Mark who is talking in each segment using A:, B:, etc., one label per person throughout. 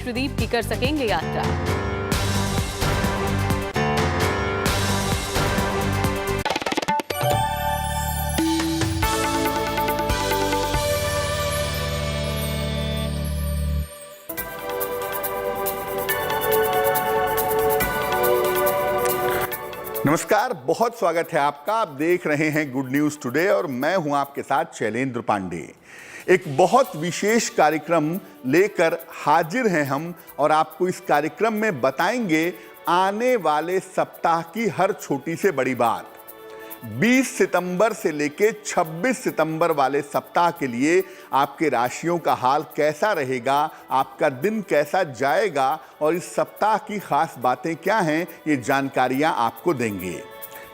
A: लक्षद्वीप की कर सकेंगे यात्रा।
B: नमस्कार, बहुत स्वागत है आपका। आप देख रहे हैं गुड न्यूज टुडे और मैं हूं आपके साथ शैलेंद्र पांडे। एक बहुत विशेष कार्यक्रम लेकर हाजिर हैं हम और आपको इस कार्यक्रम में बताएंगे आने वाले सप्ताह की हर छोटी से बड़ी बात। 20 सितंबर से लेकर 26 सितंबर वाले सप्ताह के लिए आपके राशियों का हाल कैसा रहेगा, आपका दिन कैसा जाएगा और इस सप्ताह की खास बातें क्या हैं, ये जानकारियां आपको देंगे।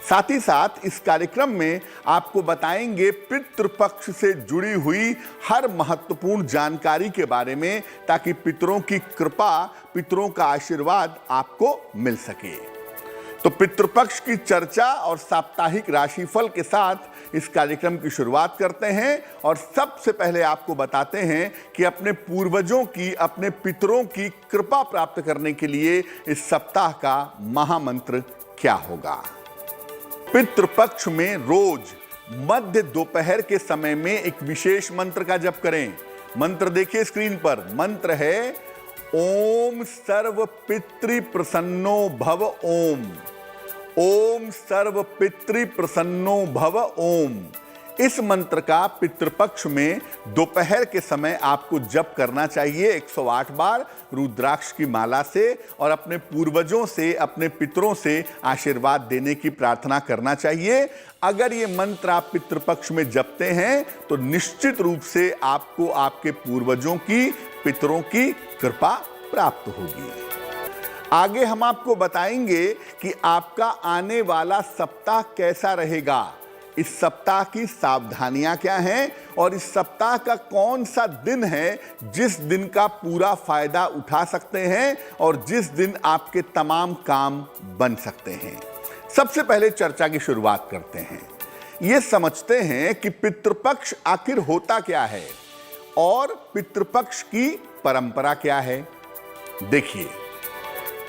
B: साथ ही साथ इस कार्यक्रम में आपको बताएंगे पितृपक्ष से जुड़ी हुई हर महत्वपूर्ण जानकारी के बारे में, ताकि पितरों की कृपा, पितरों का आशीर्वाद आपको मिल सके। तो पितृपक्ष की चर्चा और साप्ताहिक राशिफल के साथ इस कार्यक्रम की शुरुआत करते हैं और सबसे पहले आपको बताते हैं कि अपने पूर्वजों की, अपने पितरों की कृपा प्राप्त करने के लिए इस सप्ताह का महामंत्र क्या होगा। पितृपक्ष में रोज मध्य दोपहर के समय में एक विशेष मंत्र का जप करें। मंत्र देखिए स्क्रीन पर। मंत्र है ओम सर्व पितृ प्रसन्नो भव ओम। ओम सर्व पितृ प्रसन्नो भव ओम। इस मंत्र का पितृपक्ष में दोपहर के समय आपको जप करना चाहिए 108 बार रुद्राक्ष की माला से और अपने पूर्वजों से, अपने पितरों से आशीर्वाद देने की प्रार्थना करना चाहिए। अगर ये मंत्र आप पितृपक्ष में जपते हैं तो निश्चित रूप से आपको आपके पूर्वजों की, पितरों की कृपा प्राप्त होगी। आगे हम आपको बताएंगे कि आपका आने वाला सप्ताह कैसा रहेगा, इस सप्ताह की सावधानियां क्या हैं और इस सप्ताह का कौन सा दिन है जिस दिन का पूरा फायदा उठा सकते हैं और जिस दिन आपके तमाम काम बन सकते हैं। सबसे पहले चर्चा की शुरुआत करते हैं। यह समझते हैं कि पितृपक्ष आखिर होता क्या है और पितृपक्ष की परंपरा क्या है। देखिए,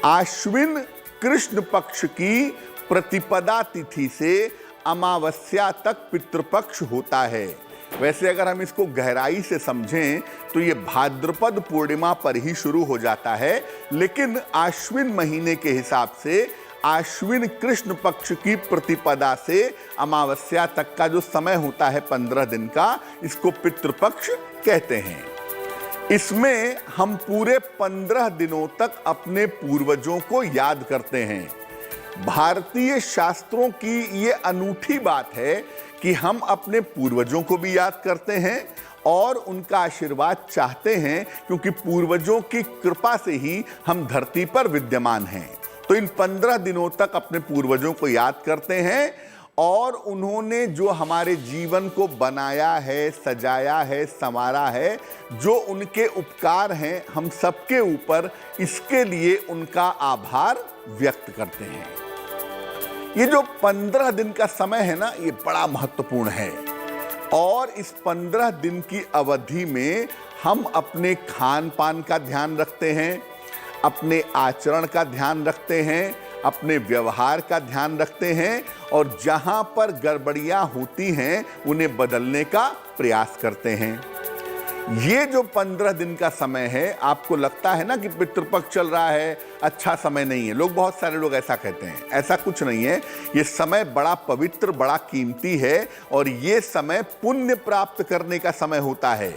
B: आश्विन कृष्ण पक्ष की प्रतिपदा तिथि से अमावस्या तक पितृपक्ष होता है। वैसे अगर हम इसको गहराई से समझें तो ये भाद्रपद पूर्णिमा पर ही शुरू हो जाता है, लेकिन आश्विन महीने के हिसाब से आश्विन कृष्ण पक्ष की प्रतिपदा से अमावस्या तक का जो समय होता है 15 दिन का, इसको पितृपक्ष कहते हैं। इसमें हम पूरे 15 दिनों तक अपने पूर्वजों को याद करते हैं। भारतीय शास्त्रों की ये अनूठी बात है कि हम अपने पूर्वजों को भी याद करते हैं और उनका आशीर्वाद चाहते हैं, क्योंकि पूर्वजों की कृपा से ही हम धरती पर विद्यमान हैं। तो इन 15 दिनों तक अपने पूर्वजों को याद करते हैं और उन्होंने जो हमारे जीवन को बनाया है, सजाया है, संवारा है, जो उनके उपकार हैं हम सबके ऊपर, इसके लिए उनका आभार व्यक्त करते हैं। ये जो 15 दिन का समय है ना, ये बड़ा महत्वपूर्ण है और इस 15 दिन की अवधि में हम अपने खान पान का ध्यान रखते हैं, अपने आचरण का ध्यान रखते हैं, अपने व्यवहार का ध्यान रखते हैं और जहां पर गड़बड़ियां होती हैं उन्हें बदलने का प्रयास करते हैं। ये जो 15 दिन का समय है, आपको लगता है ना कि पितृपक्ष चल रहा है, अच्छा समय नहीं है, लोग, बहुत सारे लोग ऐसा कहते हैं। ऐसा कुछ नहीं है। ये समय बड़ा पवित्र, बड़ा कीमती है और ये समय पुण्य प्राप्त करने का समय होता है।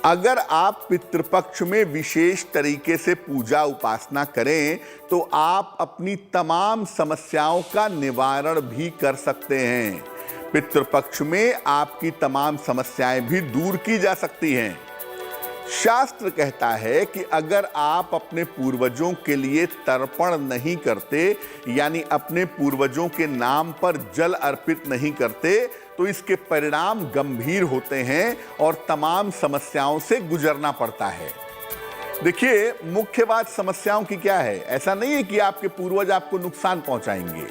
B: अगर आप पितृपक्ष में विशेष तरीके से पूजा उपासना करें तो आप अपनी तमाम समस्याओं का निवारण भी कर सकते हैं। पितृपक्ष में आपकी तमाम समस्याएं भी दूर की जा सकती हैं। शास्त्र कहता है कि अगर आप अपने पूर्वजों के लिए तर्पण नहीं करते, यानी अपने पूर्वजों के नाम पर जल अर्पित नहीं करते, तो इसके परिणाम गंभीर होते हैं और तमाम समस्याओं से गुजरना पड़ता है। देखिए, मुख्य बात समस्याओं की क्या है। ऐसा नहीं है कि आपके पूर्वज आपको नुकसान पहुंचाएंगे।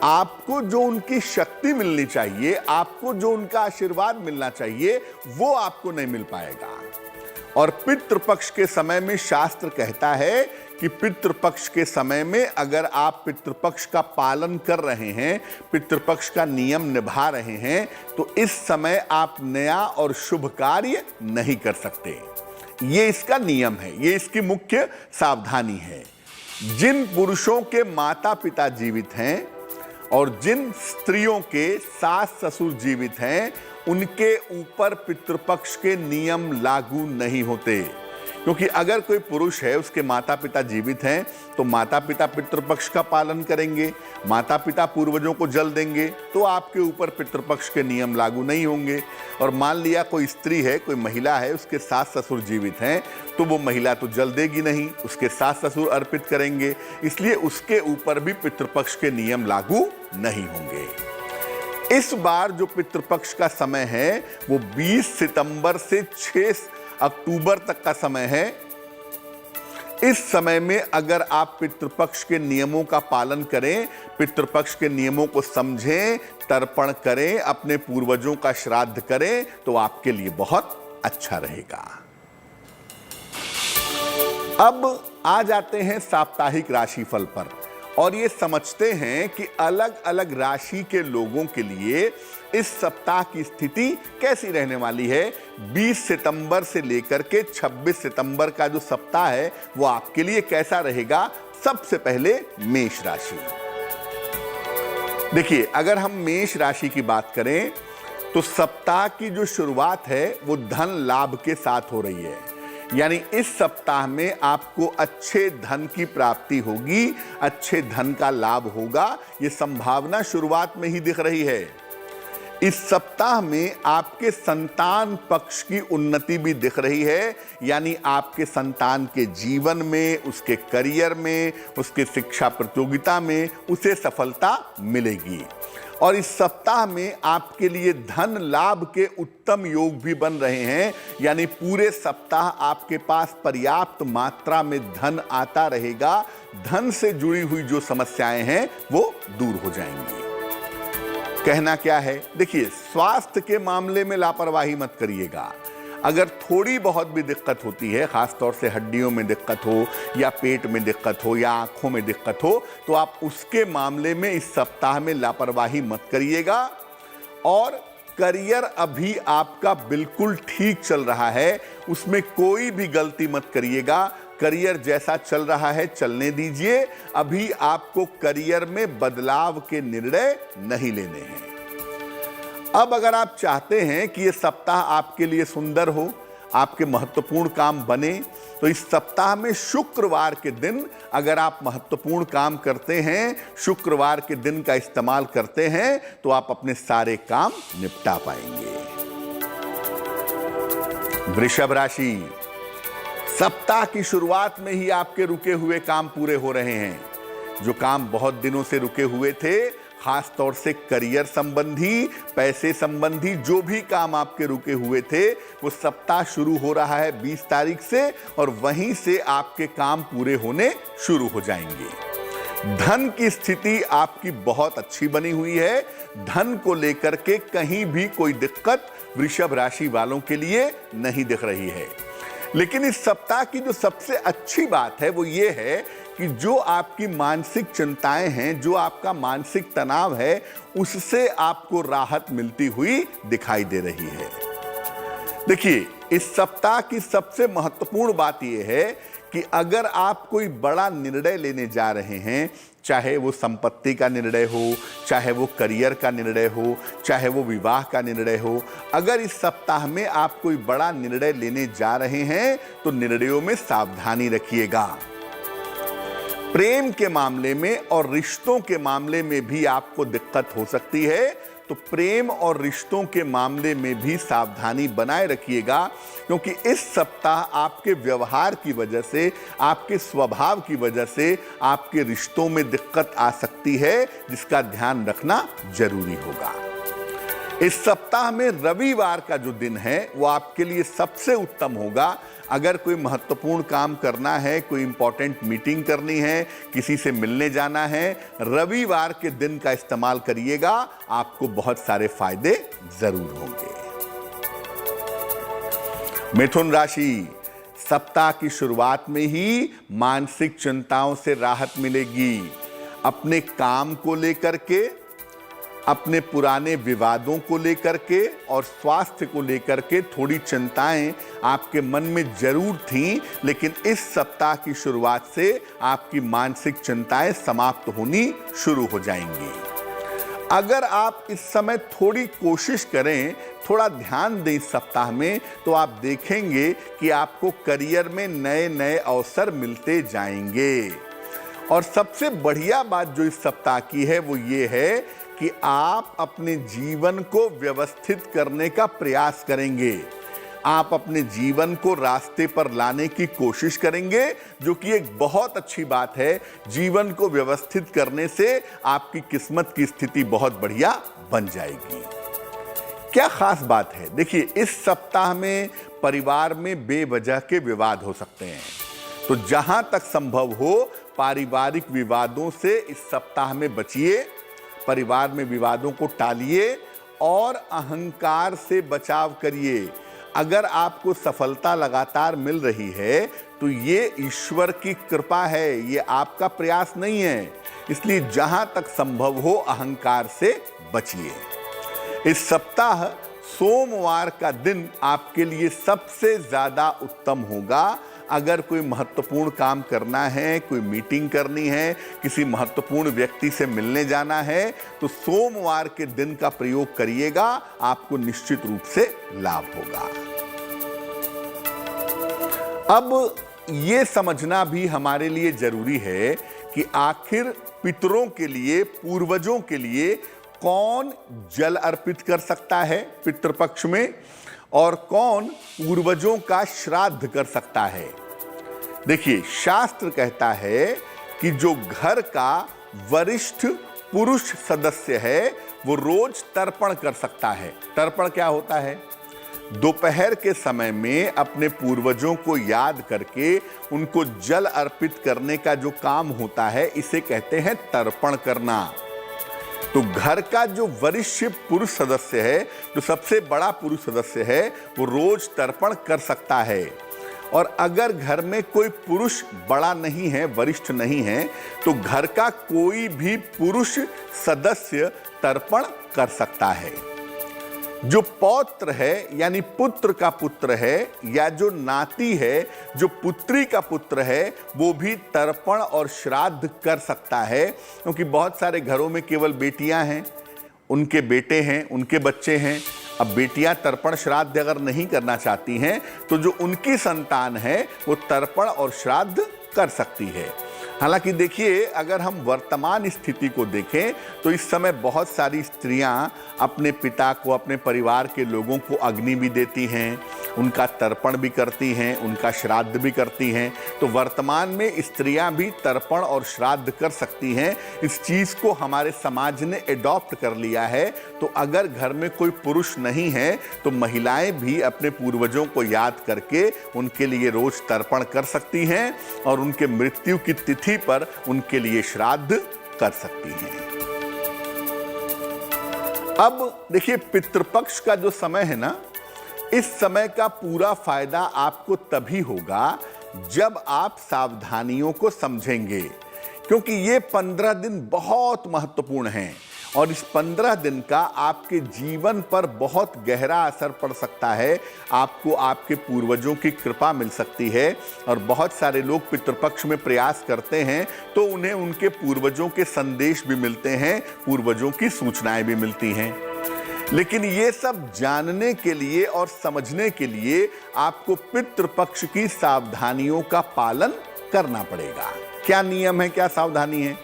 B: आपको जो उनकी शक्ति मिलनी चाहिए, आपको जो उनका आशीर्वाद मिलना चाहिए, वो आपको नहीं मिल पाएगा। और पितृपक्ष के समय में शास्त्र कहता है कि पितृपक्ष के समय में अगर आप पितृपक्ष का पालन कर रहे हैं, पितृपक्ष का नियम निभा रहे हैं, तो इस समय आप नया और शुभ कार्य नहीं कर सकते। ये इसका नियम है, ये इसकी मुख्य सावधानी है। जिन पुरुषों के माता पिता जीवित हैं और जिन स्त्रियों के सास ससुर जीवित हैं, उनके ऊपर पितृपक्ष के नियम लागू नहीं होते, क्योंकि अगर कोई पुरुष है, उसके माता पिता जीवित हैं, तो माता पिता पितृपक्ष का पालन करेंगे, माता पिता पूर्वजों को जल देंगे, तो आपके ऊपर पितृपक्ष के नियम लागू नहीं होंगे। और मान लिया कोई स्त्री है, कोई महिला है, उसके सास ससुर जीवित हैं, तो वो महिला तो जल देगी नहीं, उसके सास ससुर अर्पित करेंगे, इसलिए उसके ऊपर भी पितृपक्ष के नियम लागू नहीं होंगे। इस बार जो पितृपक्ष का समय है वो 20 सितंबर से 6 अक्टूबर तक का समय है। इस समय में अगर आप पितृपक्ष के नियमों का पालन करें, पितृपक्ष के नियमों को समझें, तर्पण करें, अपने पूर्वजों का श्राद्ध करें, तो आपके लिए बहुत अच्छा रहेगा। अब आ जाते हैं साप्ताहिक राशिफल पर और ये समझते हैं कि अलग अलग राशि के लोगों के लिए इस सप्ताह की स्थिति कैसी रहने वाली है। 20 सितंबर से लेकर के 26 सितंबर का जो सप्ताह है वो आपके लिए कैसा रहेगा। सबसे पहले मेष राशि। देखिए, अगर हम मेष राशि की बात करें तो सप्ताह की जो शुरुआत है वो धन लाभ के साथ हो रही है, यानी इस सप्ताह में आपको अच्छे धन की प्राप्ति होगी, अच्छे धन का लाभ होगा। ये संभावना शुरुआत में ही दिख रही है। इस सप्ताह में आपके संतान पक्ष की उन्नति भी दिख रही है, यानी आपके संतान के जीवन में, उसके करियर में, उसके शिक्षा प्रतियोगिता में उसे सफलता मिलेगी। और इस सप्ताह में आपके लिए धन लाभ के उत्तम योग भी बन रहे हैं, यानी पूरे सप्ताह आपके पास पर्याप्त मात्रा में धन आता रहेगा। धन से जुड़ी हुई जो समस्याएं हैं वो दूर हो जाएंगी। कहना क्या है, देखिए, स्वास्थ्य के मामले में लापरवाही मत करिएगा। अगर थोड़ी बहुत भी दिक्कत होती है, खासतौर से हड्डियों में दिक्कत हो या पेट में दिक्कत हो या आंखों में दिक्कत हो, तो आप उसके मामले में इस सप्ताह में लापरवाही मत करिएगा। और करियर अभी आपका बिल्कुल ठीक चल रहा है, उसमें कोई भी गलती मत करिएगा। करियर जैसा चल रहा है चलने दीजिए। अभी आपको करियर में बदलाव के निर्णय नहीं लेने हैं। अब अगर आप चाहते हैं कि ये सप्ताह आपके लिए सुंदर हो, आपके महत्वपूर्ण काम बने, तो इस सप्ताह में शुक्रवार के दिन अगर आप महत्वपूर्ण काम करते हैं, शुक्रवार के दिन का इस्तेमाल करते हैं, तो आप अपने सारे काम निपटा पाएंगे। वृषभ राशि। सप्ताह की शुरुआत में ही आपके रुके हुए काम पूरे हो रहे हैं। जो काम बहुत दिनों से रुके हुए थे, खास तौर से करियर संबंधी, पैसे संबंधी जो भी काम आपके रुके हुए थे, वो सप्ताह शुरू हो रहा है 20 तारीख से, और वहीं से आपके काम पूरे होने शुरू हो जाएंगे। धन की स्थिति आपकी बहुत अच्छी बनी हुई है। धन को लेकर के कहीं भी कोई दिक्कत वृषभ राशि वालों के लिए नहीं दिख रही है। लेकिन इस सप्ताह की जो सबसे अच्छी बात है वो ये है कि जो आपकी मानसिक चिंताएं हैं, जो आपका मानसिक तनाव है, उससे आपको राहत मिलती हुई दिखाई दे रही है। देखिए, इस सप्ताह की सबसे महत्वपूर्ण बात यह है कि अगर आप कोई बड़ा निर्णय लेने जा रहे हैं, चाहे वो संपत्ति का निर्णय हो, चाहे वो करियर का निर्णय हो, चाहे वो विवाह का निर्णय हो, अगर इस सप्ताह में आप कोई बड़ा निर्णय लेने जा रहे हैं तो निर्णयों में सावधानी रखिएगा। प्रेम के मामले में और रिश्तों के मामले में भी आपको दिक्कत हो सकती है, तो प्रेम और रिश्तों के मामले में भी सावधानी बनाए रखिएगा, क्योंकि इस सप्ताह आपके व्यवहार की वजह से, आपके स्वभाव की वजह से आपके रिश्तों में दिक्कत आ सकती है, जिसका ध्यान रखना जरूरी होगा। इस सप्ताह में रविवार का जो दिन है वो आपके लिए सबसे उत्तम होगा। अगर कोई महत्वपूर्ण काम करना है, कोई इंपॉर्टेंट मीटिंग करनी है, किसी से मिलने जाना है, रविवार के दिन का इस्तेमाल करिएगा, आपको बहुत सारे फायदे जरूर होंगे। मिथुन राशि। सप्ताह की शुरुआत में ही मानसिक चिंताओं से राहत मिलेगी। अपने काम को लेकर के, अपने पुराने विवादों को लेकर के और स्वास्थ्य को लेकर के थोड़ी चिंताएं आपके मन में जरूर थीं, लेकिन इस सप्ताह की शुरुआत से आपकी मानसिक चिंताएं समाप्त होनी शुरू हो जाएंगी। अगर आप इस समय थोड़ी कोशिश करें, थोड़ा ध्यान दें इस सप्ताह में, तो आप देखेंगे कि आपको करियर में नए नए अवसर मिलते जाएंगे। और सबसे बढ़िया बात जो इस सप्ताह की है वो ये है कि आप अपने जीवन को व्यवस्थित करने का प्रयास करेंगे। आप अपने जीवन को रास्ते पर लाने की कोशिश करेंगे, जो कि एक बहुत अच्छी बात है। जीवन को व्यवस्थित करने से आपकी किस्मत की स्थिति बहुत बढ़िया बन जाएगी। क्या खास बात है? देखिए, इस सप्ताह में परिवार में बेवजह के विवाद हो सकते हैं, तो जहां तक संभव हो पारिवारिक विवादों से इस सप्ताह में बचिए। परिवार में विवादों को टालिए और अहंकार से बचाव करिए। अगर आपको सफलता लगातार मिल रही है तो ये ईश्वर की कृपा है, ये आपका प्रयास नहीं है। इसलिए जहां तक संभव हो अहंकार से बचिए। इस सप्ताह सोमवार का दिन आपके लिए सबसे ज्यादा उत्तम होगा। अगर कोई महत्वपूर्ण काम करना है, कोई मीटिंग करनी है, किसी महत्वपूर्ण व्यक्ति से मिलने जाना है, तो सोमवार के दिन का प्रयोग करिएगा, आपको निश्चित रूप से लाभ होगा। अब ये समझना भी हमारे लिए जरूरी है कि आखिर पितरों के लिए, पूर्वजों के लिए कौन जल अर्पित कर सकता है पितृपक्ष में, और कौन पूर्वजों का श्राद्ध कर सकता है। देखिए, शास्त्र कहता है कि जो घर का वरिष्ठ पुरुष सदस्य है वो रोज तर्पण कर सकता है। तर्पण क्या होता है? दोपहर के समय में अपने पूर्वजों को याद करके उनको जल अर्पित करने का जो काम होता है, इसे कहते हैं तर्पण करना। तो घर का जो वरिष्ठ पुरुष सदस्य है, जो सबसे बड़ा पुरुष सदस्य है, वो रोज तर्पण कर सकता है। और अगर घर में कोई पुरुष बड़ा नहीं है, वरिष्ठ नहीं है, तो घर का कोई भी पुरुष सदस्य तर्पण कर सकता है। जो पौत्र है यानी पुत्र का पुत्र है, या जो नाती है, जो पुत्री का पुत्र है, वो भी तर्पण और श्राद्ध कर सकता है। क्योंकि बहुत सारे घरों में केवल बेटियां हैं, उनके बेटे हैं, उनके बच्चे हैं। अब बेटियां तर्पण श्राद्ध अगर नहीं करना चाहती हैं, तो जो उनकी संतान है वो तर्पण और श्राद्ध कर सकती है। हालांकि देखिए, अगर हम वर्तमान स्थिति को देखें तो इस समय बहुत सारी स्त्रियां अपने पिता को, अपने परिवार के लोगों को अग्नि भी देती हैं, उनका तर्पण भी करती हैं, उनका श्राद्ध भी करती हैं। तो वर्तमान में स्त्रियां भी तर्पण और श्राद्ध कर सकती हैं। इस चीज़ को हमारे समाज ने एडॉप्ट कर लिया है। तो अगर घर में कोई पुरुष नहीं है तो महिलाएं भी अपने पूर्वजों को याद करके उनके लिए रोज तर्पण कर सकती हैं और उनके मृत्यु की तिथि पर उनके लिए श्राद्ध कर सकती हैं। अब देखिए, पितृपक्ष का जो समय है ना, इस समय का पूरा फायदा आपको तभी होगा जब आप सावधानियों को समझेंगे, क्योंकि ये 15 दिन बहुत महत्वपूर्ण हैं और इस 15 दिन का आपके जीवन पर बहुत गहरा असर पड़ सकता है। आपको आपके पूर्वजों की कृपा मिल सकती है। और बहुत सारे लोग पितृपक्ष में प्रयास करते हैं तो उन्हें उनके पूर्वजों के संदेश भी मिलते हैं, पूर्वजों की सूचनाएं भी मिलती हैं। लेकिन ये सब जानने के लिए और समझने के लिए आपको पितृपक्ष की सावधानियों का पालन करना पड़ेगा। क्या नियम है, क्या सावधानी है?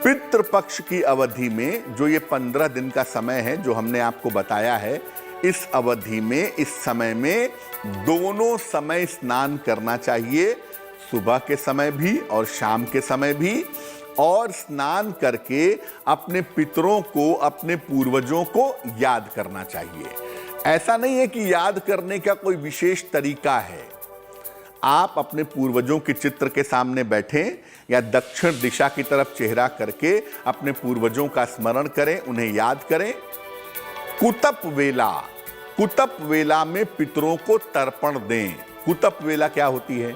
B: पितृपक्ष की अवधि में जो ये 15 दिन का समय है जो हमने आपको बताया है, इस अवधि में, इस समय में दोनों समय स्नान करना चाहिए, सुबह के समय भी और शाम के समय भी। और स्नान करके अपने पितरों को, अपने पूर्वजों को याद करना चाहिए। ऐसा नहीं है कि याद करने का कोई विशेष तरीका है। आप अपने पूर्वजों के चित्र के सामने बैठें या दक्षिण दिशा की तरफ चेहरा करके अपने पूर्वजों का स्मरण करें, उन्हें याद करें। कुतप वेला में पितरों को तर्पण दें। कुतप वेला क्या होती है?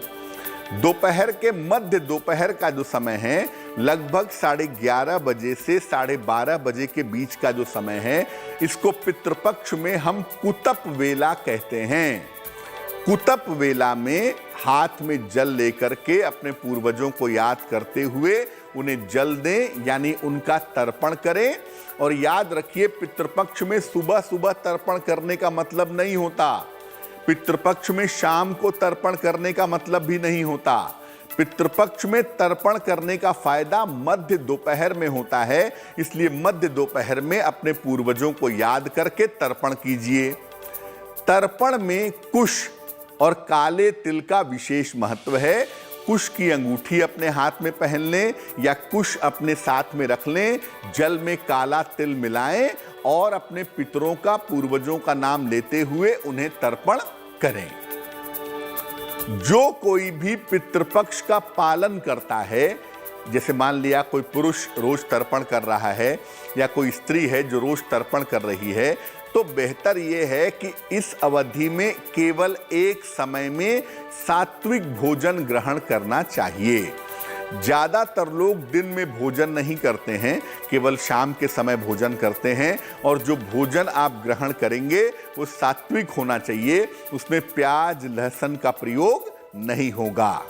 B: दोपहर के मध्य दोपहर का जो समय है, लगभग 11:30 बजे से 12:30 बजे के बीच का जो समय है, इसको पितृपक्ष में हम कुतप वेला कहते हैं। कुतप वेला में हाथ में जल लेकर के अपने पूर्वजों को याद करते हुए उन्हें जल दें, यानी उनका तर्पण करें। और याद रखिए, पितृपक्ष में सुबह सुबह तर्पण करने का मतलब नहीं होता, पितृपक्ष में शाम को तर्पण करने का मतलब भी नहीं होता। पितृपक्ष में तर्पण करने का फायदा मध्य दोपहर में होता है, इसलिए मध्य दोपहर में अपने पूर्वजों को याद करके तर्पण कीजिए। तर्पण में कुश और काले तिल का विशेष महत्व है। कुश की अंगूठी अपने हाथ में पहन लें या कुश अपने साथ में रख लें, जल में काला तिल मिलाएं और अपने पितरों का, पूर्वजों का नाम लेते हुए उन्हें तर्पण करें। जो कोई भी पितृपक्ष का पालन करता है, जैसे मान लिया कोई पुरुष रोज तर्पण कर रहा है या कोई स्त्री है जो रोज तर्पण कर रही है, तो बेहतर यह है कि इस अवधि में केवल एक समय में सात्विक भोजन ग्रहण करना चाहिए। ज्यादातर लोग दिन में भोजन नहीं करते हैं, केवल शाम के समय भोजन करते हैं, और जो भोजन आप ग्रहण करेंगे वो सात्विक होना चाहिए, उसमें प्याज लहसुन का प्रयोग नहीं होगा।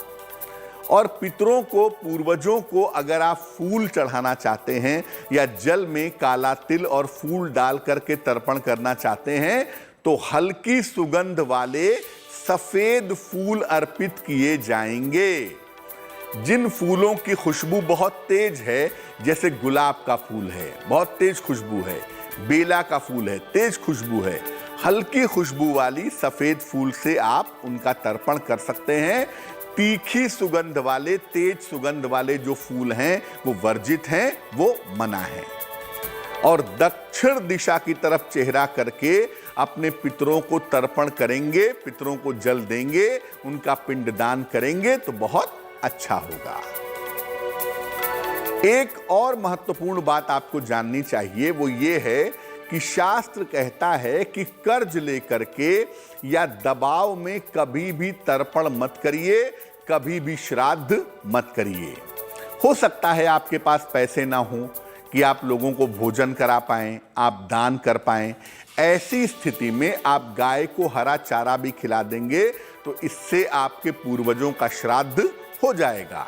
B: और पितरों को, पूर्वजों को अगर आप फूल चढ़ाना चाहते हैं या जल में काला तिल और फूल डाल करके तर्पण करना चाहते हैं, तो हल्की सुगंध वाले सफेद फूल अर्पित किए जाएंगे। जिन फूलों की खुशबू बहुत तेज है, जैसे गुलाब का फूल है, बहुत तेज खुशबू है, बेला का फूल है, तेज खुशबू है, हल्की खुशबू वाली सफेद फूल से आप उनका तर्पण कर सकते हैं। तीखी सुगंध वाले, तेज सुगंध वाले जो फूल हैं वो वर्जित हैं, वो मना है। और दक्षिण दिशा की तरफ चेहरा करके अपने पितरों को तर्पण करेंगे, पितरों को जल देंगे, उनका पिंडदान करेंगे तो बहुत अच्छा होगा। एक और महत्वपूर्ण बात आपको जाननी चाहिए, वो ये है कि शास्त्र कहता है कि कर्ज लेकर के या दबाव में कभी भी तर्पण मत करिए, कभी भी श्राद्ध मत करिए। हो सकता है आपके पास पैसे ना हो कि आप लोगों को भोजन करा पाएं, आप दान कर पाएं। ऐसी स्थिति में आप गाय को हरा चारा भी खिला देंगे तो इससे आपके पूर्वजों का श्राद्ध हो जाएगा।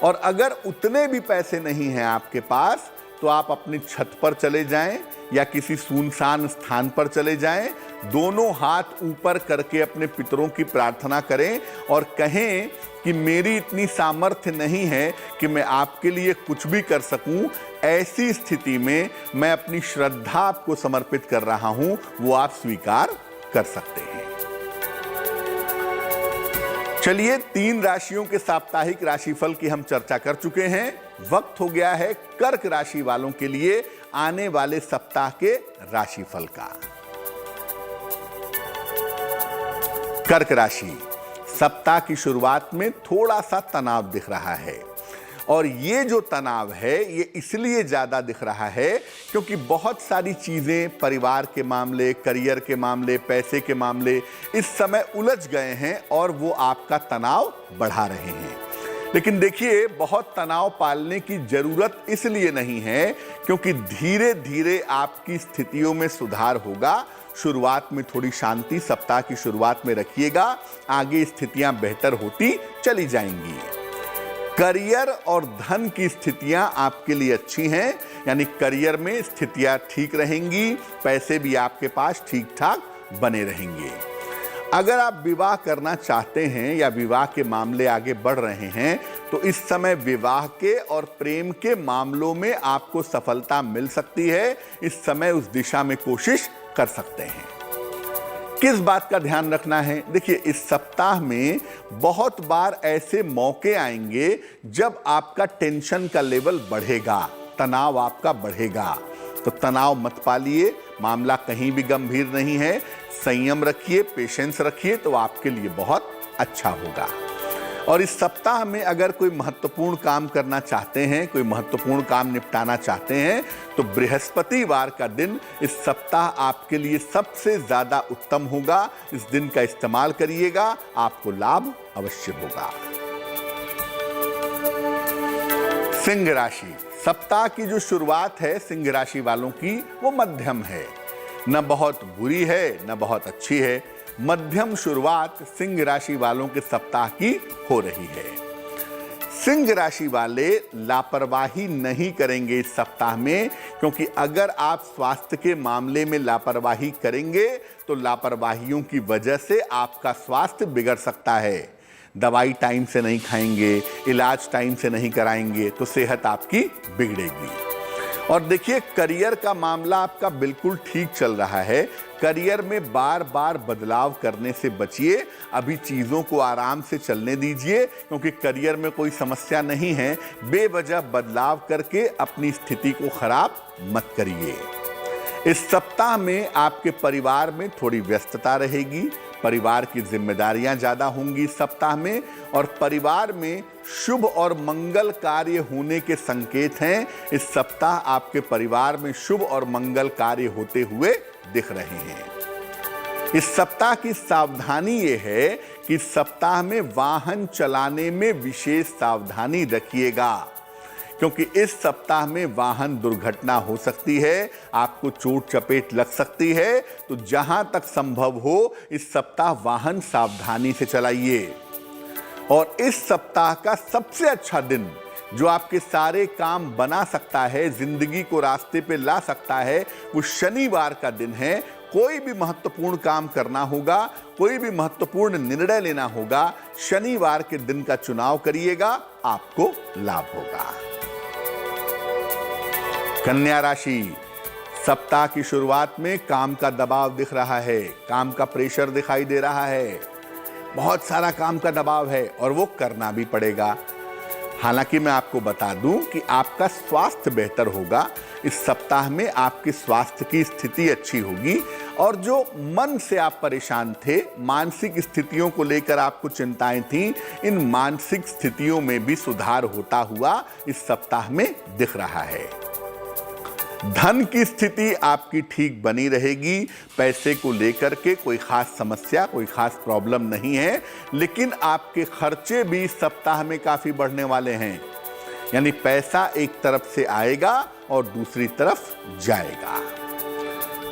B: और अगर उतने भी पैसे नहीं हैं आपके पास, तो आप अपनी छत पर चले जाएं या किसी सुनसान स्थान पर चले जाएं, दोनों हाथ ऊपर करके अपने पितरों की प्रार्थना करें और कहें कि मेरी इतनी सामर्थ्य नहीं है कि मैं आपके लिए कुछ भी कर सकूं। ऐसी स्थिति में मैं अपनी श्रद्धा आपको समर्पित कर रहा हूं, वो आप स्वीकार कर सकते हैं। चलिए, 3 राशियों के साप्ताहिक राशिफल की हम चर्चा कर चुके हैं। वक्त हो गया है कर्क राशि वालों के लिए आने वाले सप्ताह के राशिफल का। कर्क राशि, सप्ताह की शुरुआत में थोड़ा सा तनाव दिख रहा है, और ये जो तनाव है ये इसलिए ज्यादा दिख रहा है क्योंकि बहुत सारी चीजें, परिवार के मामले, करियर के मामले, पैसे के मामले इस समय उलझ गए हैं और वो आपका तनाव बढ़ा रहे हैं। लेकिन देखिए, बहुत तनाव पालने की जरूरत इसलिए नहीं है क्योंकि धीरे धीरे आपकी स्थितियों में सुधार होगा। शुरुआत में थोड़ी शांति सप्ताह की शुरुआत में रखिएगा, आगे स्थितियां बेहतर होती चली जाएंगी। करियर और धन की स्थितियां आपके लिए अच्छी हैं, यानी करियर में स्थितियां ठीक रहेंगी, पैसे भी आपके पास ठीक ठाक बने रहेंगे। अगर आप विवाह करना चाहते हैं या विवाह के मामले आगे बढ़ रहे हैं, तो इस समय विवाह के और प्रेम के मामलों में आपको सफलता मिल सकती है। इस समय उस दिशा में कोशिश कर सकते हैं। किस बात का ध्यान रखना है? देखिए, इस सप्ताह में बहुत बार ऐसे मौके आएंगे जब आपका टेंशन का लेवल बढ़ेगा, तनाव आपका बढ़ेगा। तो तनाव मत पालिए, मामला कहीं भी गंभीर नहीं है, संयम रखिए, पेशेंस रखिए, तो आपके लिए बहुत अच्छा होगा। और इस सप्ताह में अगर कोई महत्वपूर्ण काम करना चाहते हैं, कोई महत्वपूर्ण काम निपटाना चाहते हैं, तो बृहस्पतिवार का दिन इस सप्ताह आपके लिए सबसे ज्यादा उत्तम होगा। इस दिन का इस्तेमाल करिएगा, आपको लाभ अवश्य होगा। सिंह राशि, सप्ताह की जो शुरुआत है सिंह राशि वालों की वो मध्यम है, न बहुत बुरी है न बहुत अच्छी है। मध्यम शुरुआत सिंह राशि वालों के सप्ताह की हो रही है। सिंह राशि वाले लापरवाही नहीं करेंगे इस सप्ताह में, क्योंकि अगर आप स्वास्थ्य के मामले में लापरवाही करेंगे तो लापरवाहियों की वजह से आपका स्वास्थ्य बिगड़ सकता है। दवाई टाइम से नहीं खाएंगे, इलाज टाइम से नहीं कराएंगे तो सेहत आपकी बिगड़ेगी। और देखिए, करियर का मामला आपका बिल्कुल ठीक चल रहा है। करियर में बार बार बदलाव करने से बचिए, अभी चीज़ों को आराम से चलने दीजिए, क्योंकि करियर में कोई समस्या नहीं है। बेवजह बदलाव करके अपनी स्थिति को खराब मत करिए। इस सप्ताह में आपके परिवार में थोड़ी व्यस्तता रहेगी, परिवार की जिम्मेदारियां ज्यादा होंगी इस सप्ताह में, और परिवार में शुभ और मंगल कार्य होने के संकेत हैं। इस सप्ताह आपके परिवार में शुभ और मंगल कार्य होते हुए दिख रहे हैं। इस सप्ताह की सावधानी ये है कि इस सप्ताह में वाहन चलाने में विशेष सावधानी रखिएगा, क्योंकि इस सप्ताह में वाहन दुर्घटना हो सकती है, आपको चोट चपेट लग सकती है। तो जहां तक संभव हो इस सप्ताह वाहन सावधानी से चलाइए। और इस सप्ताह का सबसे अच्छा दिन जो आपके सारे काम बना सकता है, जिंदगी को रास्ते पे ला सकता है, वो शनिवार का दिन है। कोई भी महत्वपूर्ण काम करना होगा, कोई भी महत्वपूर्ण निर्णय लेना होगा, शनिवार के दिन का चुनाव करिएगा, आपको लाभ होगा। कन्या राशि, सप्ताह की शुरुआत में काम का दबाव दिख रहा है, काम का प्रेशर दिखाई दे रहा है, बहुत सारा काम का दबाव है और वो करना भी पड़ेगा। हालांकि मैं आपको बता दूं कि आपका स्वास्थ्य बेहतर होगा। इस सप्ताह में आपके स्वास्थ्य की स्थिति अच्छी होगी, और जो मन से आप परेशान थे, मानसिक स्थितियों को लेकर आपको चिंताएं थीं, इन मानसिक स्थितियों में भी सुधार होता हुआ इस सप्ताह में दिख रहा है। धन की स्थिति आपकी ठीक बनी रहेगी, पैसे को लेकर के कोई खास समस्या, कोई खास प्रॉब्लम नहीं है, लेकिन आपके खर्चे भी इस सप्ताह में काफी बढ़ने वाले हैं। यानी पैसा एक तरफ से आएगा और दूसरी तरफ जाएगा।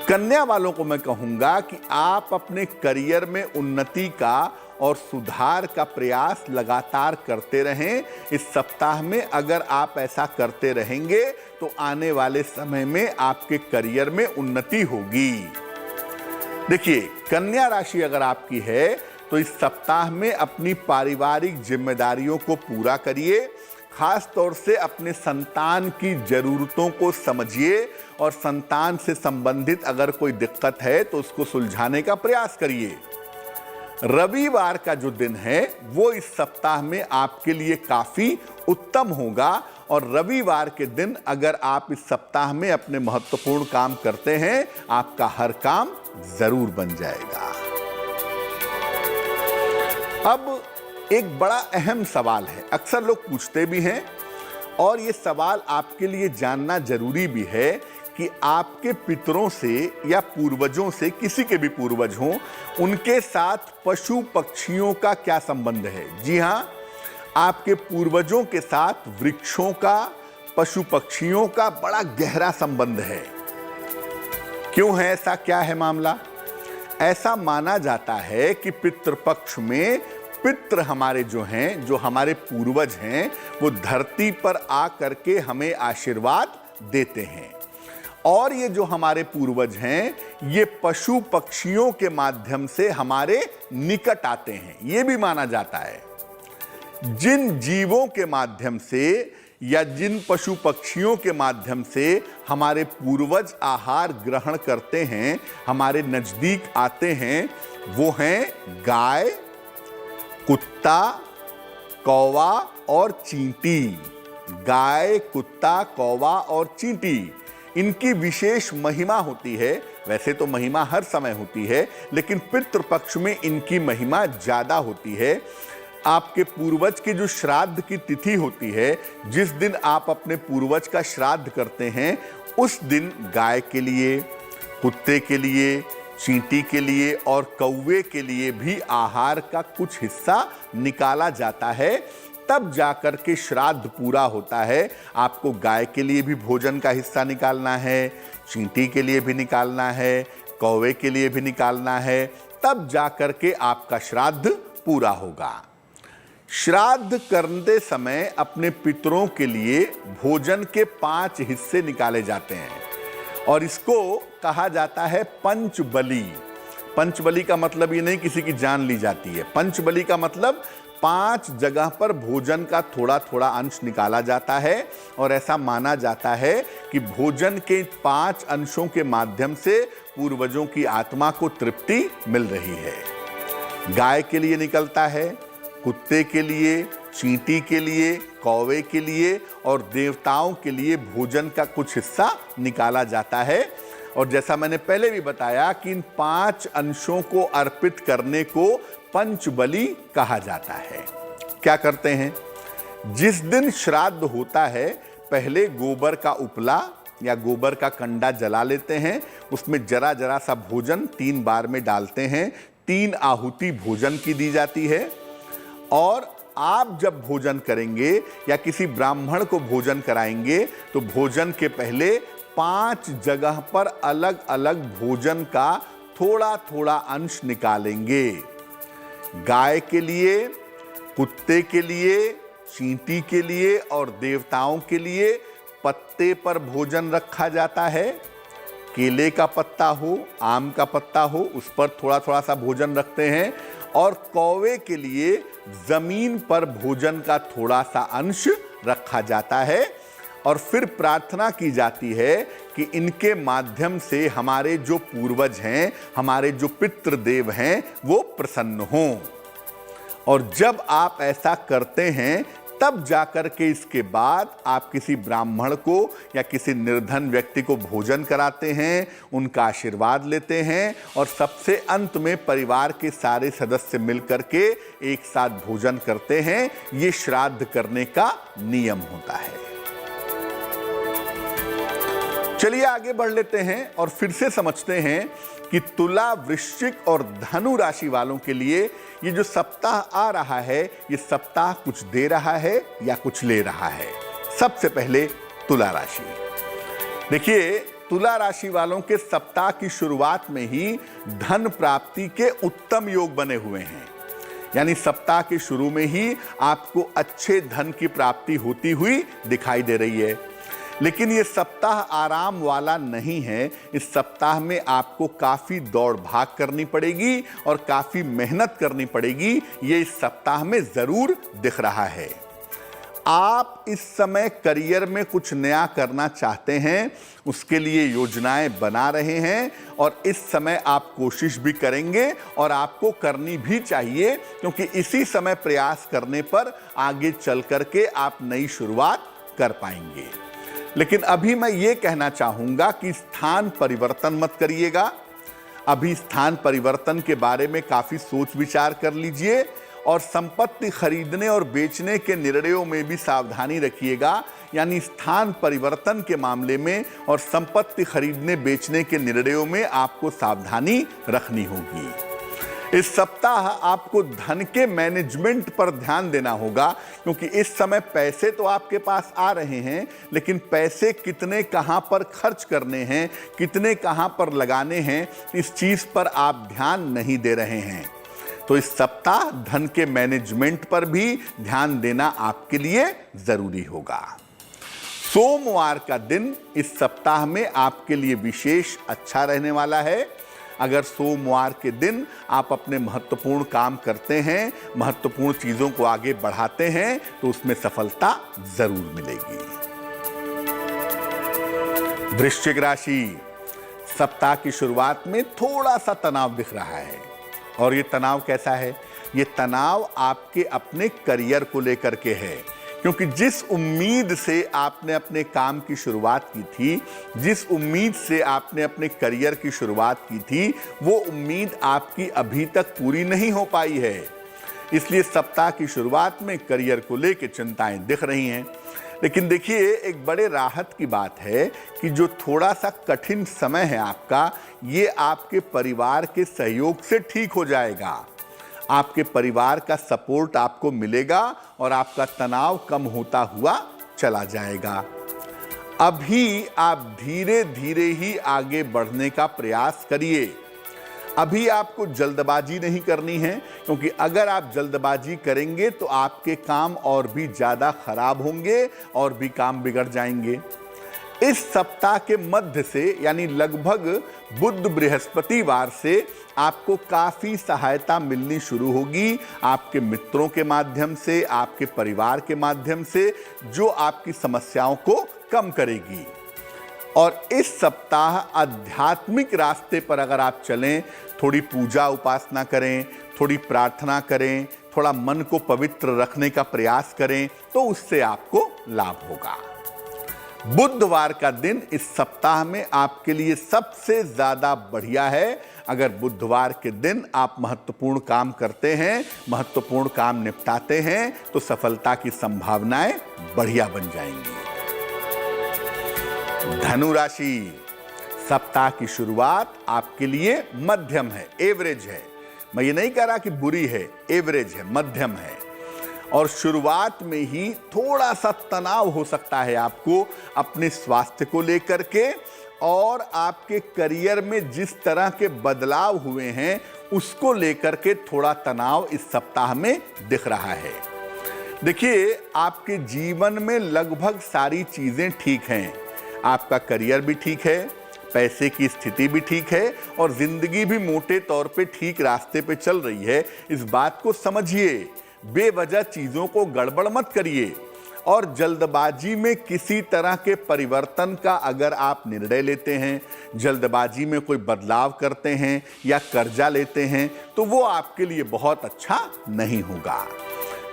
B: कन्या वालों को मैं कहूंगा कि आप अपने करियर में उन्नति का और सुधार का प्रयास लगातार करते रहें। इस सप्ताह में अगर आप ऐसा करते रहेंगे तो आने वाले समय में आपके करियर में उन्नति होगी। देखिए, कन्या राशि अगर आपकी है तो इस सप्ताह में अपनी पारिवारिक जिम्मेदारियों को पूरा करिए। खास तौर से अपने संतान की जरूरतों को समझिए, और संतान से संबंधित अगर कोई दिक्कत है तो उसको सुलझाने का प्रयास करिए। रविवार का जो दिन है वो इस सप्ताह में आपके लिए काफी उत्तम होगा, और रविवार के दिन अगर आप इस सप्ताह में अपने महत्वपूर्ण काम करते हैं, आपका हर काम जरूर बन जाएगा। अब एक बड़ा अहम सवाल है, अक्सर लोग पूछते भी हैं, और ये सवाल आपके लिए जानना जरूरी भी है कि आपके पितरों से या पूर्वजों से, किसी के भी पूर्वज हों, उनके साथ पशु पक्षियों का क्या संबंध है। जी हां, आपके पूर्वजों के साथ वृक्षों का, पशु पक्षियों का बड़ा गहरा संबंध है। क्यों है ऐसा, क्या है मामला? ऐसा माना जाता है कि पितृपक्ष में पितृ हमारे जो हैं, जो हमारे पूर्वज हैं, वो धरती पर आकर के हमें आशीर्वाद देते हैं, और ये जो हमारे पूर्वज हैं ये पशु पक्षियों के माध्यम से हमारे निकट आते हैं। ये भी माना जाता है जिन जीवों के माध्यम से या जिन पशु पक्षियों के माध्यम से हमारे पूर्वज आहार ग्रहण करते हैं, हमारे नजदीक आते हैं, वो हैं गाय, कुत्ता, कौवा और चींटी। गाय, कुत्ता, कौवा और चींटी, इनकी विशेष महिमा होती है। वैसे तो महिमा हर समय होती है, लेकिन पितृपक्ष में इनकी महिमा ज्यादा होती है। आपके पूर्वज के जो श्राद्ध की तिथि होती है, जिस दिन आप अपने पूर्वज का श्राद्ध करते हैं, उस दिन गाय के लिए, कुत्ते के लिए, चींटी के लिए और कौवे के लिए भी आहार का कुछ हिस्सा निकाला जाता है। तब जाकर के श्राद्ध पूरा होता है। आपको गाय के लिए भी भोजन का हिस्सा निकालना है, चींटी के लिए भी निकालना है, कौवे के लिए भी निकालना है, तब जाकर के आपका श्राद्ध पूरा होगा। श्राद्ध करते समय अपने पितरों के लिए भोजन के 5 हिस्से निकाले जाते हैं और इसको कहा जाता है पंचबली। पंचबली का मतलब ये नहीं किसी की जान ली जाती है। पंचबली का मतलब 5 जगह पर भोजन का थोड़ा थोड़ा अंश निकाला जाता है और ऐसा माना जाता है कि भोजन के 5 अंशों के माध्यम से पूर्वजों की आत्मा को तृप्ति मिल रही है। गाय के लिए निकलता है, कुत्ते के लिए, चींटी के लिए, कौवे के लिए और देवताओं के लिए भोजन का कुछ हिस्सा निकाला जाता है। और जैसा मैंने पहले भी बताया कि इन 5 अंशों को अर्पित करने को पंचबली कहा जाता है। क्या करते हैं? जिस दिन श्राद्ध होता है, पहले गोबर का उपला या गोबर का कंडा जला लेते हैं, उसमें जरा जरा सा भोजन 3 बार में डालते हैं। 3 आहुति भोजन की दी जाती है और आप जब भोजन करेंगे या किसी ब्राह्मण को भोजन कराएंगे तो भोजन के पहले 5 जगह पर अलग अलग भोजन का थोड़ा थोड़ा अंश निकालेंगे। गाय के लिए, कुत्ते के लिए, चींटी के लिए और देवताओं के लिए पत्ते पर भोजन रखा जाता है। केले का पत्ता हो, आम का पत्ता हो, उस पर थोड़ा थोड़ा सा भोजन रखते हैं। और कौवे के लिए जमीन पर भोजन का थोड़ा सा अंश रखा जाता है और फिर प्रार्थना की जाती है कि इनके माध्यम से हमारे जो पूर्वज हैं, हमारे जो पितृदेव हैं, वो प्रसन्न हों। और जब आप ऐसा करते हैं तब जाकर के इसके बाद आप किसी ब्राह्मण को या किसी निर्धन व्यक्ति को भोजन कराते हैं, उनका आशीर्वाद लेते हैं और सबसे अंत में परिवार के सारे सदस्य मिलकर के एक साथ भोजन करते हैं। ये श्राद्ध करने का नियम होता है। चलिए आगे बढ़ लेते हैं और फिर से समझते हैं कि तुला, वृश्चिक और धनु राशि वालों के लिए ये जो सप्ताह आ रहा है, ये सप्ताह कुछ दे रहा है या कुछ ले रहा है। सबसे पहले तुला राशि। देखिए, तुला राशि वालों के सप्ताह की शुरुआत में ही धन प्राप्ति के उत्तम योग बने हुए हैं। यानी सप्ताह के शुरू में ही आपको अच्छे धन की प्राप्ति होती हुई दिखाई दे रही है। लेकिन ये सप्ताह आराम वाला नहीं है। इस सप्ताह में आपको काफ़ी दौड़ भाग करनी पड़ेगी और काफ़ी मेहनत करनी पड़ेगी। ये इस सप्ताह में ज़रूर दिख रहा है। आप इस समय करियर में कुछ नया करना चाहते हैं, उसके लिए योजनाएं बना रहे हैं और इस समय आप कोशिश भी करेंगे और आपको करनी भी चाहिए, क्योंकि इसी समय प्रयास करने पर आगे चल करके आप नई शुरुआत कर पाएंगे। लेकिन अभी मैं ये कहना चाहूंगा कि स्थान परिवर्तन मत करिएगा। अभी स्थान परिवर्तन के बारे में काफी सोच विचार कर लीजिए और संपत्ति खरीदने और बेचने के निर्णयों में भी सावधानी रखिएगा। यानी स्थान परिवर्तन के मामले में और संपत्ति खरीदने बेचने के निर्णयों में आपको सावधानी रखनी होगी। इस सप्ताह आपको धन के मैनेजमेंट पर ध्यान देना होगा, क्योंकि इस समय पैसे तो आपके पास आ रहे हैं, लेकिन पैसे कितने कहां पर खर्च करने हैं, कितने कहां पर लगाने हैं, इस चीज पर आप ध्यान नहीं दे रहे हैं। तो इस सप्ताह धन के मैनेजमेंट पर भी ध्यान देना आपके लिए जरूरी होगा। सोमवार का दिन इस सप्ताह में आपके लिए विशेष अच्छा रहने वाला है। अगर सोमवार के दिन आप अपने महत्वपूर्ण काम करते हैं, महत्वपूर्ण चीजों को आगे बढ़ाते हैं, तो उसमें सफलता जरूर मिलेगी। वृश्चिक राशि, सप्ताह की शुरुआत में थोड़ा सा तनाव दिख रहा है। और ये तनाव कैसा है? ये तनाव आपके अपने करियर को लेकर के है, क्योंकि जिस उम्मीद से आपने अपने काम की शुरुआत की थी, जिस उम्मीद से आपने अपने करियर की शुरुआत की थी, वो उम्मीद आपकी अभी तक पूरी नहीं हो पाई है। इसलिए सप्ताह की शुरुआत में करियर को लेकर चिंताएं दिख रही हैं। लेकिन देखिए, एक बड़े राहत की बात है कि जो थोड़ा सा कठिन समय है आपका, ये आपके परिवार के सहयोग से ठीक हो जाएगा। आपके परिवार का सपोर्ट आपको मिलेगा और आपका तनाव कम होता हुआ चला जाएगा। अभी आप धीरे धीरे ही आगे बढ़ने का प्रयास करिए। अभी आपको जल्दबाजी नहीं करनी है, क्योंकि अगर आप जल्दबाजी करेंगे तो आपके काम और भी ज़्यादा खराब होंगे और भी काम बिगड़ जाएंगे। इस सप्ताह के मध्य से, यानी लगभग बुध बृहस्पतिवार से आपको काफ़ी सहायता मिलनी शुरू होगी आपके मित्रों के माध्यम से, आपके परिवार के माध्यम से, जो आपकी समस्याओं को कम करेगी। और इस सप्ताह आध्यात्मिक रास्ते पर अगर आप चलें, थोड़ी पूजा उपासना करें, थोड़ी प्रार्थना करें, थोड़ा मन को पवित्र रखने का प्रयास करें, तो उससे आपको लाभ होगा। बुधवार का दिन इस सप्ताह में आपके लिए सबसे ज्यादा बढ़िया है। अगर बुधवार के दिन आप महत्वपूर्ण काम करते हैं, महत्वपूर्ण काम निपटाते हैं, तो सफलता की संभावनाएं बढ़िया बन जाएंगी। धनु राशि, सप्ताह की शुरुआत आपके लिए मध्यम है, एवरेज है। मैं ये नहीं कह रहा कि बुरी है, एवरेज है, मध्यम है। और शुरुआत में ही थोड़ा सा तनाव हो सकता है आपको अपने स्वास्थ्य को लेकर के, और आपके करियर में जिस तरह के बदलाव हुए हैं उसको लेकर के थोड़ा तनाव इस सप्ताह में दिख रहा है। देखिए, आपके जीवन में लगभग सारी चीजें ठीक हैं। आपका करियर भी ठीक है, पैसे की स्थिति भी ठीक है, और जिंदगी भी मोटे तौर पे ठीक रास्ते पे चल रही है। इस बात को समझिए, बेवजह चीजों को गड़बड़ मत करिए, और जल्दबाजी में किसी तरह के परिवर्तन का अगर आप निर्णय लेते हैं, जल्दबाजी में कोई बदलाव करते हैं या कर्जा लेते हैं, तो वो आपके लिए बहुत अच्छा नहीं होगा।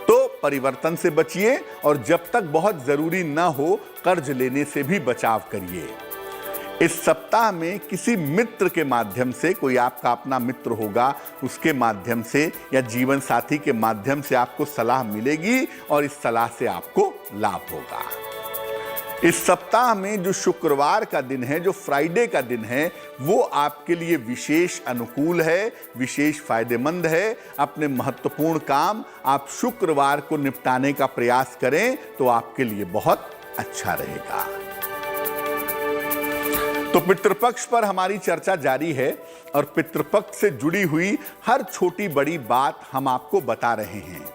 B: तो परिवर्तन से बचिए, और जब तक बहुत जरूरी ना हो कर्ज लेने से भी बचाव करिए। इस सप्ताह में किसी मित्र के माध्यम से, कोई आपका अपना मित्र होगा, उसके माध्यम से या जीवन साथी के माध्यम से आपको सलाह मिलेगी, और इस सलाह से आपको लाभ होगा। इस सप्ताह में जो शुक्रवार का दिन है, जो फ्राइडे का दिन है, वो आपके लिए विशेष अनुकूल है, विशेष फायदेमंद है। अपने महत्वपूर्ण काम आप शुक्रवार को निपटाने का प्रयास करें तो आपके लिए बहुत अच्छा रहेगा। तो पितृपक्ष पर हमारी चर्चा जारी है, और पितृपक्ष से जुड़ी हुई हर छोटी बड़ी बात हम आपको बता रहे हैं।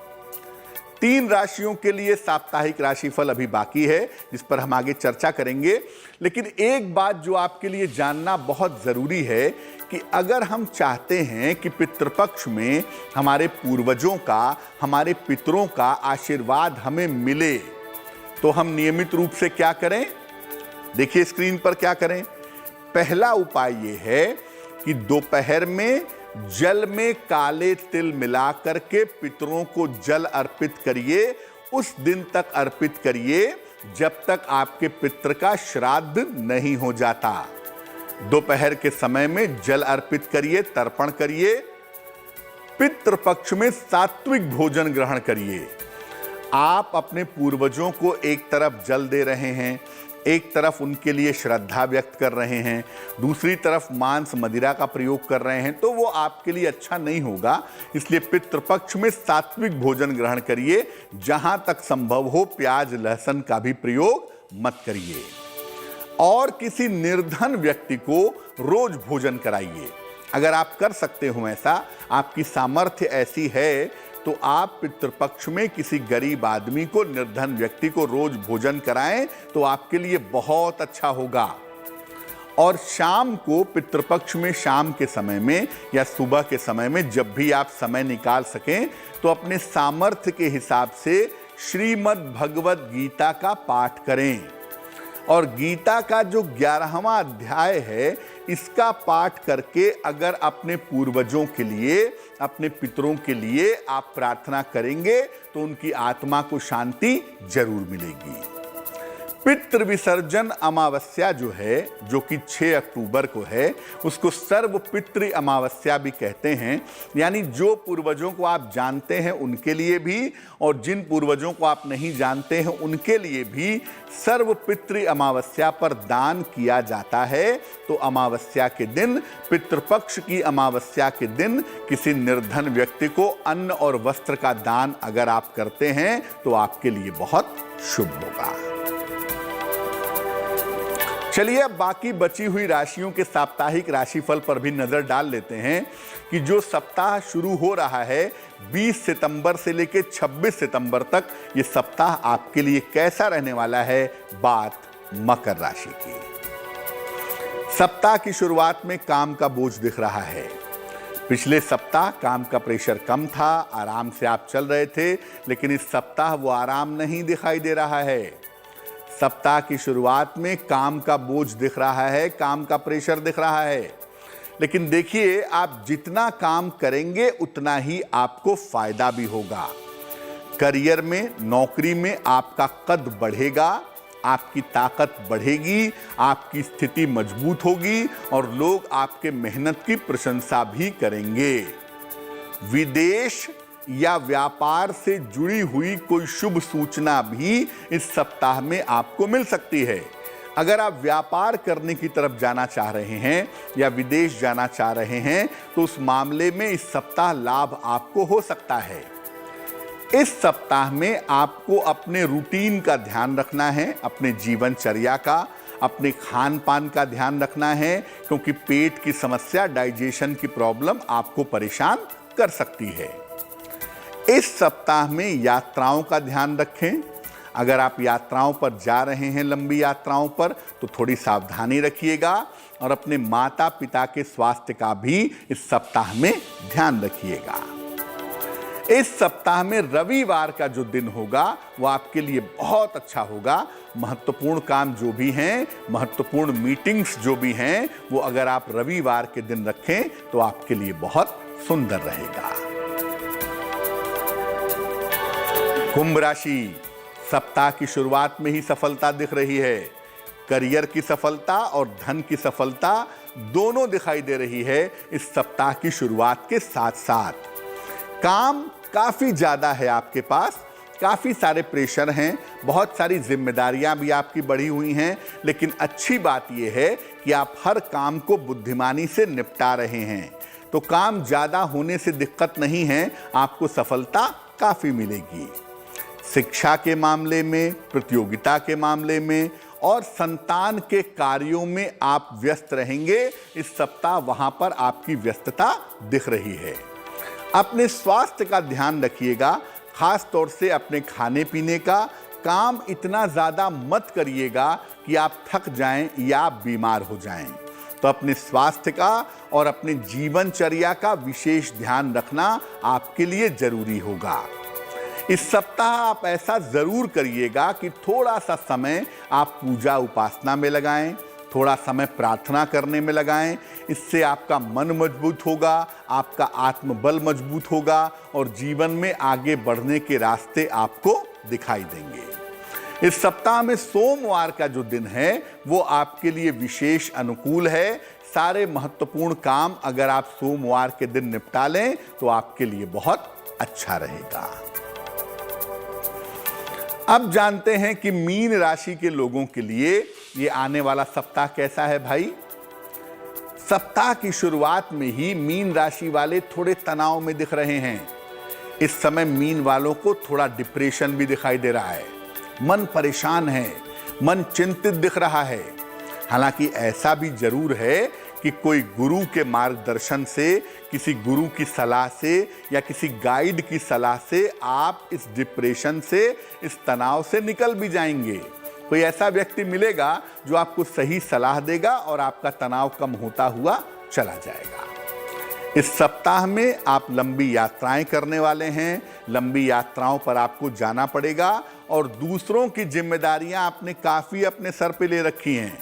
B: 3 राशियों के लिए साप्ताहिक राशिफल अभी बाकी है, जिस पर हम आगे चर्चा करेंगे। लेकिन एक बात जो आपके लिए जानना बहुत जरूरी है कि अगर हम चाहते हैं कि पितृपक्ष में हमारे पूर्वजों का, हमारे पितरों का आशीर्वाद हमें मिले, तो हम नियमित रूप से क्या करें? देखिए स्क्रीन पर क्या करें। पहला उपाय यह है कि दोपहर में जल में काले तिल मिला करके पितरों को जल अर्पित करिए। उस दिन तक अर्पित करिए जब तक आपके पितर का श्राद्ध नहीं हो जाता। दोपहर के समय में जल अर्पित करिए, तर्पण करिए। पितृपक्ष में सात्विक भोजन ग्रहण करिए। आप अपने पूर्वजों को एक तरफ जल दे रहे हैं, एक तरफ उनके लिए श्रद्धा व्यक्त कर रहे हैं, दूसरी तरफ मांस मदिरा का प्रयोग कर रहे हैं, तो वो आपके लिए अच्छा नहीं होगा। इसलिए पितृपक्ष में सात्विक भोजन ग्रहण करिए। जहां तक संभव हो प्याज लहसुन का भी प्रयोग मत करिए। और किसी निर्धन व्यक्ति को रोज भोजन कराइए। अगर आप कर सकते हो ऐसा, आपकी सामर्थ्य ऐसी है, तो आप पितृपक्ष में किसी गरीब आदमी को, निर्धन व्यक्ति को रोज भोजन कराएं, तो आपके लिए बहुत अच्छा होगा। और शाम को पितृपक्ष में, शाम के समय में या सुबह के समय में, जब भी आप समय निकाल सकें, तो अपने सामर्थ्य के हिसाब से श्रीमद् भगवद गीता का पाठ करें। और गीता का जो 11वां अध्याय है, इसका पाठ करके अगर अपने पूर्वजों के लिए, अपने पितरों के लिए आप प्रार्थना करेंगे, तो उनकी आत्मा को शांति जरूर मिलेगी। पितृ विसर्जन अमावस्या जो है, जो कि 6 अक्टूबर को है, उसको सर्व पितृ अमावस्या भी कहते हैं। यानी जो पूर्वजों को आप जानते हैं उनके लिए भी, और जिन पूर्वजों को आप नहीं जानते हैं उनके लिए भी सर्व पितृ अमावस्या पर दान किया जाता है। तो अमावस्या के दिन, पितृपक्ष की अमावस्या के दिन किसी निर्धन व्यक्ति को अन्न और वस्त्र का दान अगर आप करते हैं तो आपके लिए बहुत शुभ होगा। चलिए अब बाकी बची हुई राशियों के साप्ताहिक राशिफल पर भी नजर डाल लेते हैं कि जो सप्ताह शुरू हो रहा है 20 सितंबर से लेकर 26 सितंबर तक, ये सप्ताह आपके लिए कैसा रहने वाला है। बात मकर राशि की। सप्ताह की शुरुआत में काम का बोझ दिख रहा है। पिछले सप्ताह काम का प्रेशर कम था, आराम से आप चल रहे थे, लेकिन इस सप्ताह वो आराम नहीं दिखाई दे रहा है। सप्ताह की शुरुआत में काम का बोझ दिख रहा है, काम का प्रेशर दिख रहा है, लेकिन देखिए आप जितना काम करेंगे उतना ही आपको फायदा भी होगा। करियर में, नौकरी में आपका कद बढ़ेगा, आपकी ताकत बढ़ेगी, आपकी स्थिति मजबूत होगी और लोग आपके मेहनत की प्रशंसा भी करेंगे। विदेश या व्यापार से जुड़ी हुई कोई शुभ सूचना भी इस सप्ताह में आपको मिल सकती है। अगर आप व्यापार करने की तरफ जाना चाह रहे हैं या विदेश जाना चाह रहे हैं तो उस मामले में इस सप्ताह लाभ आपको हो सकता है। इस सप्ताह में आपको अपने रूटीन का ध्यान रखना है, अपने जीवनचर्या का, अपने खान पान का ध्यान रखना है, क्योंकि पेट की समस्या, डाइजेशन की प्रॉब्लम आपको परेशान कर सकती है। इस सप्ताह में यात्राओं का ध्यान रखें। अगर आप यात्राओं पर जा रहे हैं, लंबी यात्राओं पर, तो थोड़ी सावधानी रखिएगा और अपने माता पिता के स्वास्थ्य का भी इस सप्ताह में ध्यान रखिएगा। इस सप्ताह में रविवार का जो दिन होगा वो आपके लिए बहुत अच्छा होगा। महत्वपूर्ण काम जो भी हैं, महत्वपूर्ण मीटिंग्स जो भी हैं, वो अगर आप रविवार के दिन रखें तो आपके लिए बहुत सुंदर रहेगा। कुंभ राशि, सप्ताह की शुरुआत में ही सफलता दिख रही है। करियर की सफलता और धन की सफलता दोनों दिखाई दे रही है इस सप्ताह की शुरुआत के साथ साथ। काम काफी ज्यादा है आपके पास, काफी सारे प्रेशर हैं, बहुत सारी जिम्मेदारियां भी आपकी बढ़ी हुई हैं, लेकिन अच्छी बात यह है कि आप हर काम को बुद्धिमानी से निपटा रहे हैं। तो काम ज्यादा होने से दिक्कत नहीं है, आपको सफलता काफी मिलेगी। शिक्षा के मामले में, प्रतियोगिता के मामले में और संतान के कार्यों में आप व्यस्त रहेंगे। इस सप्ताह वहां पर आपकी व्यस्तता दिख रही है। अपने स्वास्थ्य का ध्यान रखिएगा, खास तौर से अपने खाने पीने का। काम इतना ज़्यादा मत करिएगा कि आप थक जाएं या आप बीमार हो जाएं। तो अपने स्वास्थ्य का और अपने जीवनचर्या का विशेष ध्यान रखना आपके लिए जरूरी होगा। इस सप्ताह आप ऐसा जरूर करिएगा कि थोड़ा सा समय आप पूजा उपासना में लगाएं, थोड़ा समय प्रार्थना करने में लगाएं। इससे आपका मन मजबूत होगा, आपका आत्मबल मजबूत होगा और जीवन में आगे बढ़ने के रास्ते आपको दिखाई देंगे। इस सप्ताह में सोमवार का जो दिन है वो आपके लिए विशेष अनुकूल है। सारे महत्वपूर्ण काम अगर आप सोमवार के दिन निपटा लें तो आपके लिए बहुत अच्छा रहेगा। अब जानते हैं कि मीन राशि के लोगों के लिए ये आने वाला सप्ताह कैसा है भाई। सप्ताह की शुरुआत में ही मीन राशि वाले थोड़े तनाव में दिख रहे हैं। इस समय मीन वालों को थोड़ा डिप्रेशन भी दिखाई दे रहा है। मन परेशान है, मन चिंतित दिख रहा है। हालांकि ऐसा भी जरूर है कि कोई गुरु के मार्गदर्शन से, किसी गुरु की सलाह से या किसी गाइड की सलाह से आप इस डिप्रेशन से, इस तनाव से निकल भी जाएंगे। कोई ऐसा व्यक्ति मिलेगा जो आपको सही सलाह देगा और आपका तनाव कम होता हुआ चला जाएगा। इस सप्ताह में आप लंबी यात्राएं करने वाले हैं। लंबी यात्राओं पर आपको जाना पड़ेगा और दूसरों की जिम्मेदारियां आपने काफी अपने सर पे ले रखी हैं,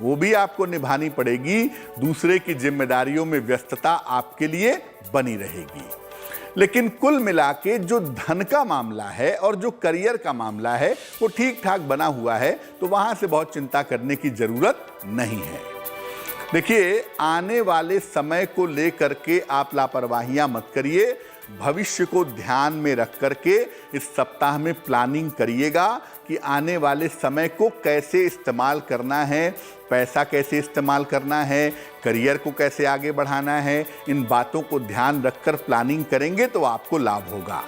B: वो भी आपको निभानी पड़ेगी। दूसरे की जिम्मेदारियों में व्यस्तता आपके लिए बनी रहेगी। लेकिन कुल मिला के जो धन का मामला है और जो करियर का मामला है वो ठीक ठाक बना हुआ है, तो वहां से बहुत चिंता करने की जरूरत नहीं है। देखिए, आने वाले समय को लेकर के आप लापरवाहियां मत करिए। भविष्य को ध्यान में रख करके इस सप्ताह में प्लानिंग करिएगा कि आने वाले समय को कैसे इस्तेमाल करना है, पैसा कैसे इस्तेमाल करना है, करियर को कैसे आगे बढ़ाना है। इन बातों को ध्यान रखकर प्लानिंग करेंगे तो आपको लाभ होगा।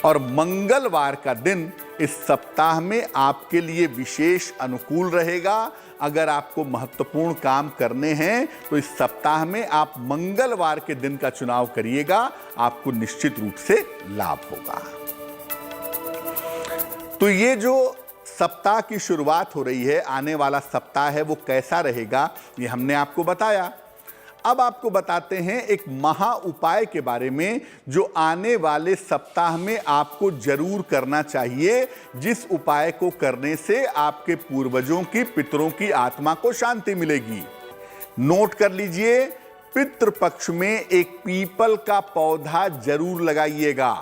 B: और मंगलवार का दिन इस सप्ताह में आपके लिए विशेष अनुकूल रहेगा। अगर आपको महत्वपूर्ण काम करने हैं तो इस सप्ताह में आप मंगलवार के दिन का चुनाव करिएगा, आपको निश्चित रूप से लाभ होगा। तो ये जो सप्ताह की शुरुआत हो रही है, आने वाला सप्ताह है, वो कैसा रहेगा ये हमने आपको बताया। अब आपको बताते हैं एक महा उपाय के बारे में जो आने वाले सप्ताह में आपको जरूर करना चाहिए, जिस उपाय को करने से आपके पूर्वजों की, पितरों की आत्मा को शांति मिलेगी। नोट कर लीजिए, पितृपक्ष में एक पीपल का पौधा जरूर लगाइएगा।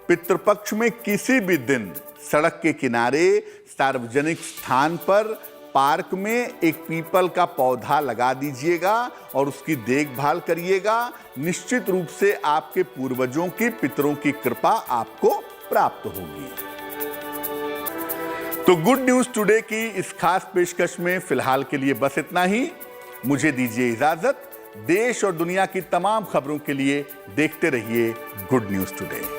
B: पितृपक्ष में किसी भी दिन सड़क के किनारे, सार्वजनिक स्थान पर, पार्क में एक पीपल का पौधा लगा दीजिएगा और उसकी देखभाल करिएगा। निश्चित रूप से आपके पूर्वजों की, पितरों की कृपा आपको प्राप्त होगी। तो गुड न्यूज टुडे की इस खास पेशकश में फिलहाल के लिए बस इतना ही। मुझे दीजिए इजाजत। देश और दुनिया की तमाम खबरों के लिए देखते रहिए गुड न्यूज टुडे।